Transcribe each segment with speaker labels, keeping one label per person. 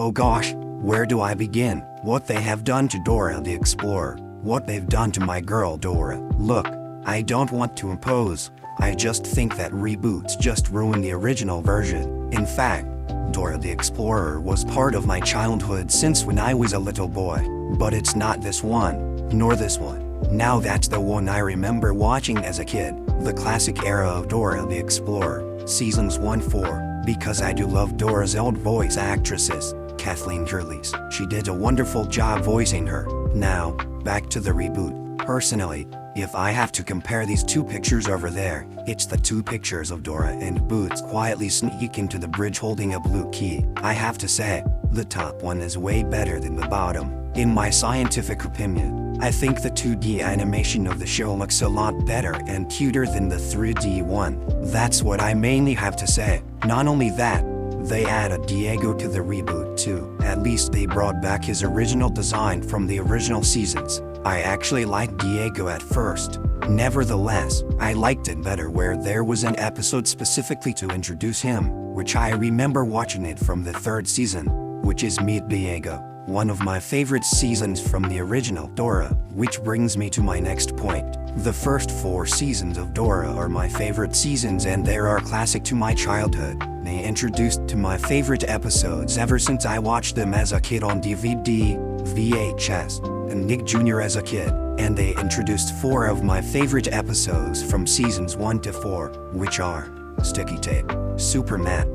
Speaker 1: Oh gosh, where do I begin? What they have done to Dora the Explorer. What they've done to my girl Dora. Look, I don't want to impose. I just think that reboots just ruin the original version. In fact, Dora the Explorer was part of my childhood since when I was a little boy. But it's not this one, nor this one. Now that's the one I remember watching as a kid. The classic era of Dora the Explorer, seasons 1-4, because I do love Dora's old voice actresses. Kathleen Turley's. She did a wonderful job voicing her. Now, back to the reboot. Personally, if I have to compare these two pictures over there, it's the two pictures of Dora and Boots quietly sneaking to the bridge holding a blue key. I have to say, the top one is way better than the bottom. In my scientific opinion, I think the 2D animation of the show looks a lot better and cuter than the 3D one. That's what I mainly have to say. Not only that, they added Diego to the reboot too. At least they brought back his original design from the original seasons. I actually liked Diego at first. Nevertheless, I liked it better where there was an episode specifically to introduce him, which I remember watching it from the third season, which is Meet Diego. One of my favorite seasons from the original Dora, which brings me to my next point. The first 4 seasons of Dora are my favorite seasons and they are classic to my childhood. They introduced to my favorite episodes ever since I watched them as a kid on DVD, VHS, and Nick Jr. as a kid. And they introduced 4 of my favorite episodes from seasons 1-4, which are Sticky Tape, Superman,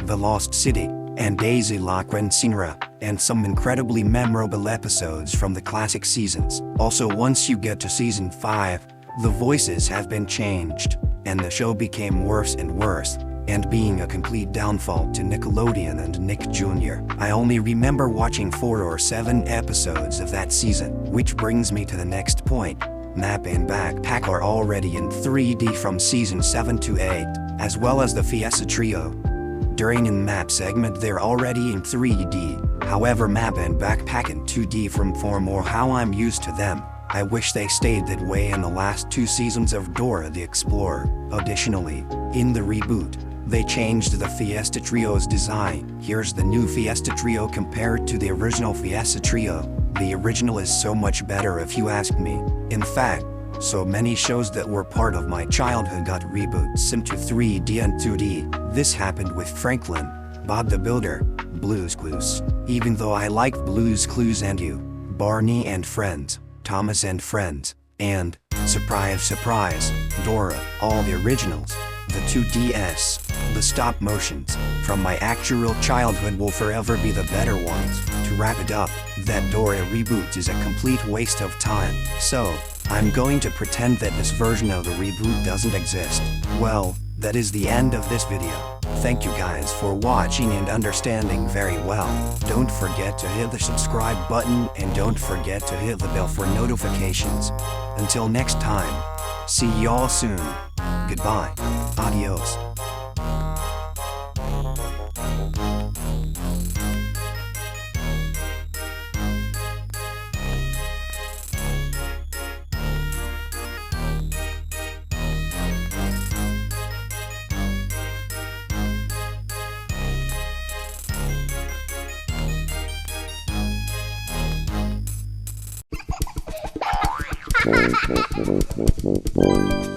Speaker 1: The Lost City, and Daisy La Quinceañera, and some incredibly memorable episodes from the classic seasons. Also, once you get to season 5, the voices have been changed, and the show became worse and worse, and being a complete downfall to Nickelodeon and Nick Jr. I only remember watching 4 or 7 episodes of that season, which brings me to the next point. Map and Backpack are already in 3D from season 7-8, as well as the Fiesta Trio. During in Map segment they're already in 3D, however Map and Backpack in 2D from 4 more how I'm used to them. I wish they stayed that way in the last 2 seasons of Dora the Explorer. Additionally, in the reboot, they changed the Fiesta Trio's design. Here's the new Fiesta Trio compared to the original Fiesta Trio. The original is so much better if you ask me. In fact, so many shows that were part of my childhood got reboots into 3D and 2D. This happened with Franklin, Bob the Builder, Blue's Clues. Even though I like Blue's Clues and You, Barney and Friends, Thomas and Friends, and, surprise surprise, Dora, all the originals, the 2DS, the stop motions, from my actual childhood will forever be the better ones. To wrap it up, that Dora reboot is a complete waste of time. So, I'm going to pretend that this version of the reboot doesn't exist. Well, that is the end of this video. Thank you guys for watching and understanding very well. Don't forget to hit the subscribe button and don't forget to hit the bell for notifications. Until next time, see y'all soon. Goodbye. Adios.
Speaker 2: Boing.